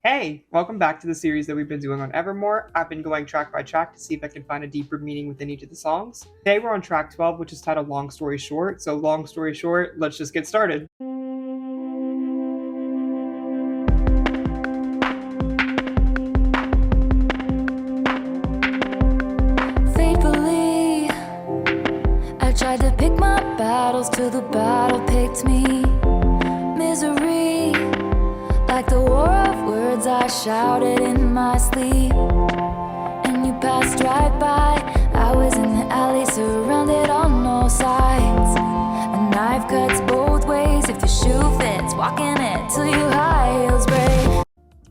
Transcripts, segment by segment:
Hey, welcome back to the series that we've been doing on Evermore. I've been going track by track to see if I can find a deeper meaning within each of the songs. Today we're on track 12, which is titled Long Story Short. So, long story short, let's just get started. Faithfully, I tried to pick my battles till the battle picked me. Misery, like the war of words I shouted in my sleep. And you passed right by. I was in the alley, surrounded on all sides. A knife cuts both ways. If the shoe fits, walking it till your high heels break.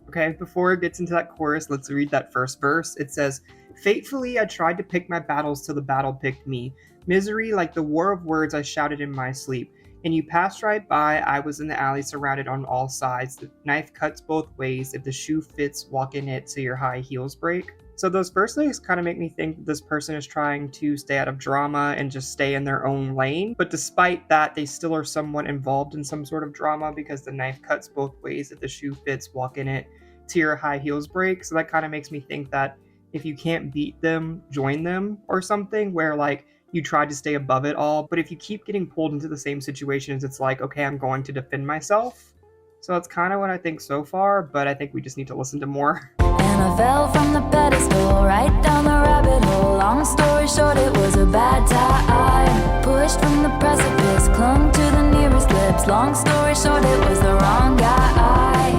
Okay, before it gets into that chorus, let's read that first verse. It says, "Fatefully, I tried to pick my battles till the battle picked me. Misery, like the war of words I shouted in my sleep. And you passed right by. I was in the alley, surrounded on all sides. The knife cuts both ways. If the shoe fits, walk in it till your high heels break." So those first things kind of make me think that this person is trying to stay out of drama and just stay in their own lane. But despite that, they still are somewhat involved in some sort of drama because the knife cuts both ways. If the shoe fits, walk in it till your high heels break. So that kind of makes me think that if you can't beat them, join them or something, where like you try to stay above it all. But if you keep getting pulled into the same situations, it's like, okay, I'm going to defend myself. So that's kind of what I think so far, but I think we just need to listen to more. And I fell from the pedestal, right down the rabbit hole. Long story short, it was a bad time. Pushed from the precipice, clung to the nearest lips. Long story short, it was the wrong guy.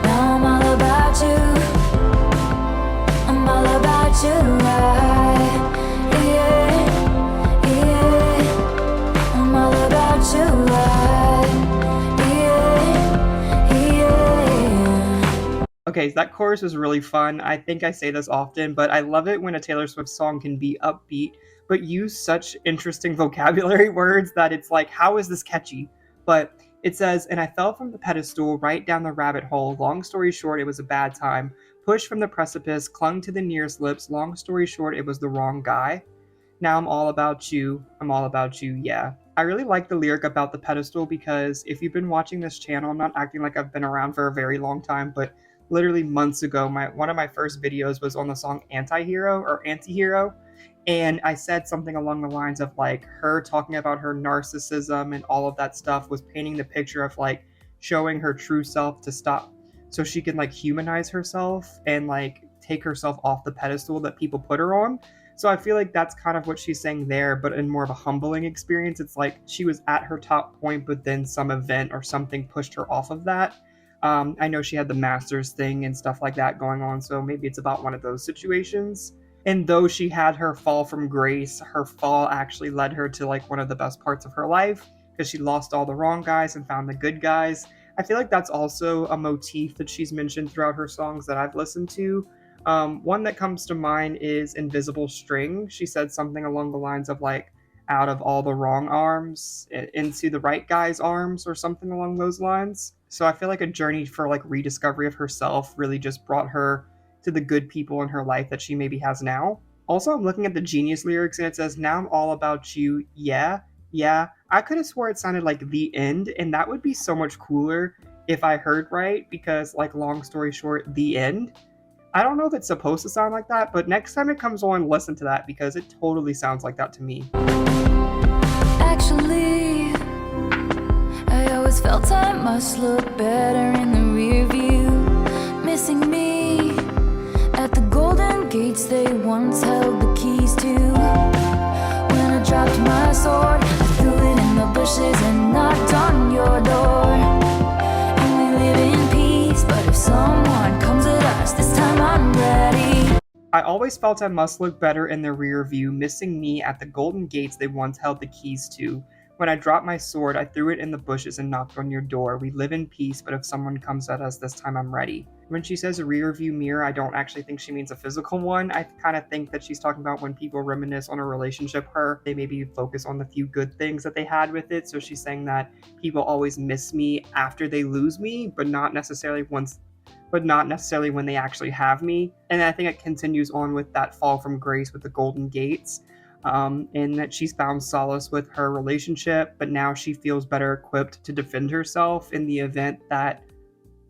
Now I'm all about you. I'm all about you, yeah, yeah. I'm all about you, Okay, so that chorus was really fun. I think I say this often, but I love it when a Taylor Swift song can be upbeat, but use such interesting vocabulary words that it's like, how is this catchy? But it says, "And I fell from the pedestal, right down the rabbit hole. Long story short, it was a bad time. Pushed from the precipice, clung to the nearest lips. Long story short, it was the wrong guy. Now I'm all about you. I'm all about you, yeah." I really like the lyric about the pedestal because if you've been watching this channel, I'm not acting like I've been around for a very long time, but literally months ago, one of my first videos was on the song Antihero or Antihero. And I said something along the lines of like her talking about her narcissism and all of that stuff was painting the picture of like showing her true self to stop so she can like humanize herself and like take herself off the pedestal that people put her on. So I feel like that's kind of what she's saying there, but in more of a humbling experience. It's like she was at her top point, but then some event or something pushed her off of that. I know she had the Masters thing and stuff like that going on, so maybe it's about one of those situations. And though she had her fall from grace, her fall actually led her to like one of the best parts of her life because she lost all the wrong guys and found the good guys. I feel like that's also a motif that she's mentioned throughout her songs that I've listened to. One that comes to mind is Invisible String. She said something along the lines of like, out of all the wrong arms into the right guy's arms or something along those lines. So I feel like a journey for like rediscovery of herself really just brought her to the good people in her life that she maybe has now. Also, I'm looking at the Genius lyrics and it says, "Now I'm all about you, yeah, yeah." I could have swore it sounded like the end, and that would be so much cooler if I heard right because, like, long story short, the end. I don't know if it's supposed to sound like that, but next time it comes on, listen to that because it totally sounds like that to me. actually. I always felt I must look better in the rear view. Missing me at the golden gates they once held the keys to. When I dropped my sword, I threw it in the bushes and knocked on your door. And we live in peace, but if someone comes at us, this time I'm ready. I always felt I must look better in the rear view, missing me at the golden gates they once held the keys to. When I dropped my sword, I threw it in the bushes and knocked on your door. We live in peace, but if someone comes at us, this time I'm ready. When she says a rear view mirror, I don't actually think she means a physical one. I kind of think that she's talking about when people reminisce on a relationship her, they maybe focus on the few good things that they had with it. So she's saying that people always miss me after they lose me, but not necessarily when they actually have me. And I think it continues on with that fall from grace with the golden gates. In that she's found solace with her relationship, but now she feels better equipped to defend herself in the event that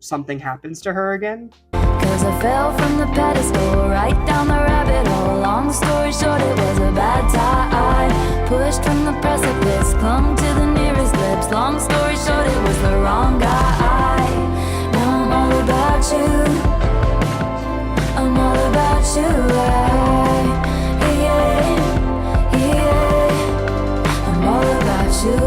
something happens to her again. Cause I fell from the pedestal, right down the rabbit hole. Long story short, it was a bad time. Pushed from the precipice, clung to the nearest lips. Long story short, it was the wrong guy. Now I'm all about you, I'm all about you. I'm all about you.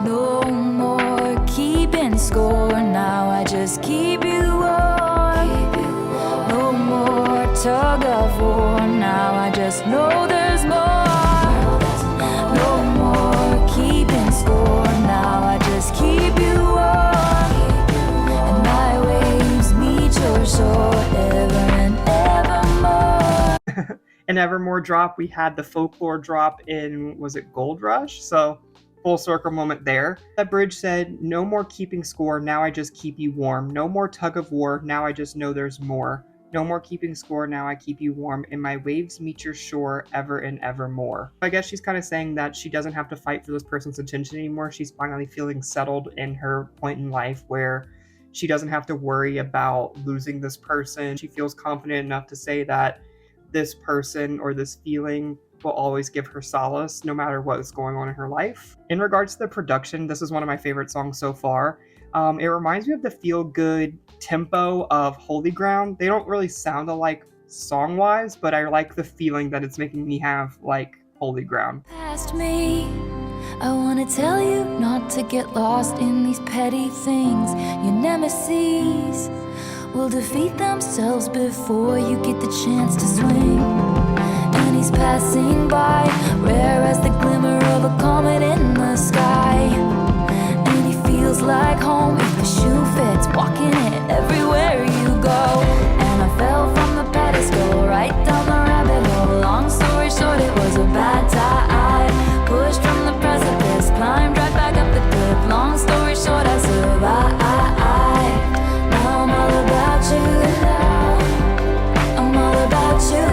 No more keeping score, now I just keep you warm. No more tug of war, now I just know there's more. No more keeping score, now I just keep you warm. And my waves meet your shore ever and evermore. In Evermore drop, we had the Folklore drop in, was it Gold Rush? So full circle moment there. That bridge said, no more keeping score, now I just keep you warm. No more tug of war, now I just know there's more. No more keeping score, now I keep you warm. And my waves meet your shore ever and evermore. I guess she's kind of saying that she doesn't have to fight for this person's attention anymore. She's finally feeling settled in her point in life where she doesn't have to worry about losing this person. She feels confident enough to say that this person or this feeling will always give her solace no matter what is going on in her life. In regards to the production, this is one of my favorite songs so far. It reminds me of the feel-good tempo of Holy Ground. They don't really sound alike song-wise, but I like the feeling that it's making me have like Holy Ground. Past me, I wanna tell you not to get lost in these petty things. Your nemesis will defeat themselves before you get the chance to swing. And he's passing by, rare as the glimmer of a comet in the sky. And he feels like home if the shoe fits, walking it everywhere you go. And I fell from the pedestal, right down the rabbit hole. Long story short, it was a bad time. Pushed from the precipice, climbed right back up the cliff. Long story short, I survived. Now I'm all about you. I'm all about you.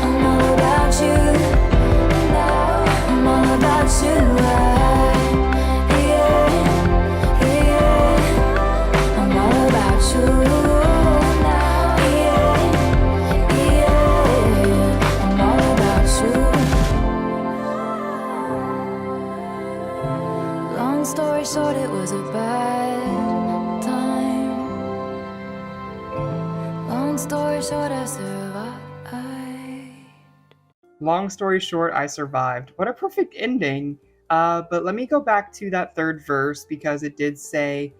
I'm all about you. I'm all about you. I'm all about you. I'm all about you. Long story short, it was a bad time. Long story short, I survived. Long story short, I survived. What a perfect ending. But let me go back to that third verse because it did say,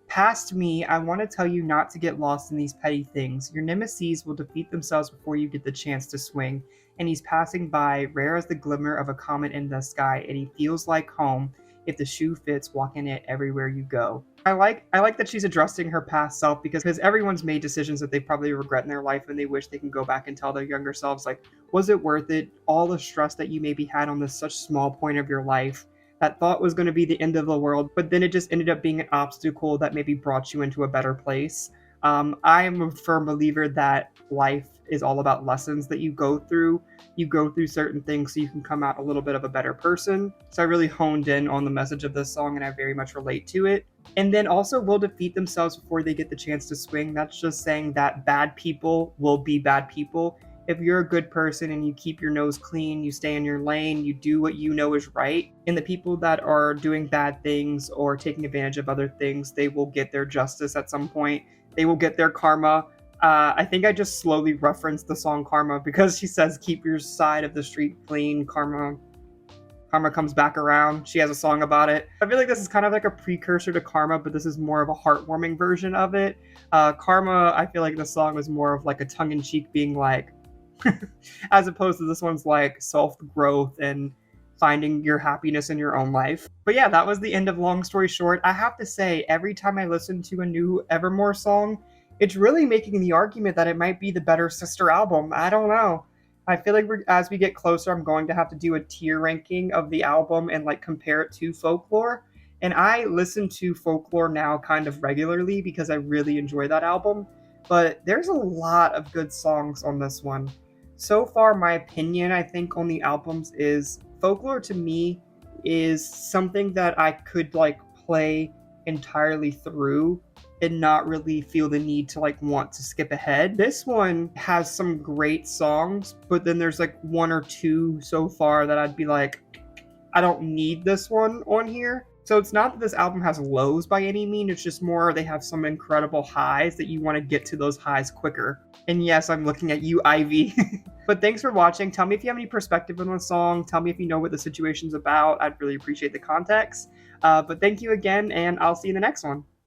past me, I want to tell you not to get lost in these petty things. Your nemesis will defeat themselves before you get the chance to swing. And he's passing by, rare as the glimmer of a comet in the sky, and he feels like home if the shoe fits, walking it everywhere you go. I like that she's addressing her past self because everyone's made decisions that they probably regret in their life and they wish they can go back and tell their younger selves, like, was it worth it? All the stress that you maybe had on this such small point of your life that thought was going to be the end of the world, but then it just ended up being an obstacle that maybe brought you into a better place. I am a firm believer that life is all about lessons that you go through. You go through certain things so you can come out a little bit of a better person. So I really honed in on the message of this song and I very much relate to it. And then also will defeat themselves before they get the chance to swing. That's just saying that bad people will be bad people. If you're a good person and you keep your nose clean, you stay in your lane, you do what you know is right, and the people that are doing bad things or taking advantage of other things, they will get their justice at some point. They will get their karma. I think I just slowly referenced the song Karma because she says, keep your side of the street clean, karma comes back around. She has a song about it. I feel like this is kind of like a precursor to Karma, but this is more of a heartwarming version of it. Karma, I feel like the song was more of like a tongue-in-cheek being like, as opposed to this one's like self-growth and finding your happiness in your own life. But yeah, that was the end of Long Story Short. I have to say, every time I listen to a new Evermore song, it's really making the argument that it might be the better sister album. I don't know. I feel like as we get closer, I'm going to have to do a tier ranking of the album and like compare it to Folklore. And I listen to Folklore now kind of regularly because I really enjoy that album. But there's a lot of good songs on this one. So far, my opinion, I think, on the albums is Folklore to me is something that I could like play entirely through and not really feel the need to like want to skip ahead. This one has some great songs, but then there's like one or two so far that I'd be like, I don't need this one on here. So it's not that this album has lows by any mean, it's just more they have some incredible highs that you want to get to those highs quicker. And yes, I'm looking at you, Ivy. But thanks for watching. Tell me if you have any perspective on the song. Tell me if you know what the situation's about. I'd really appreciate the context. But thank you again, and I'll see you in the next one.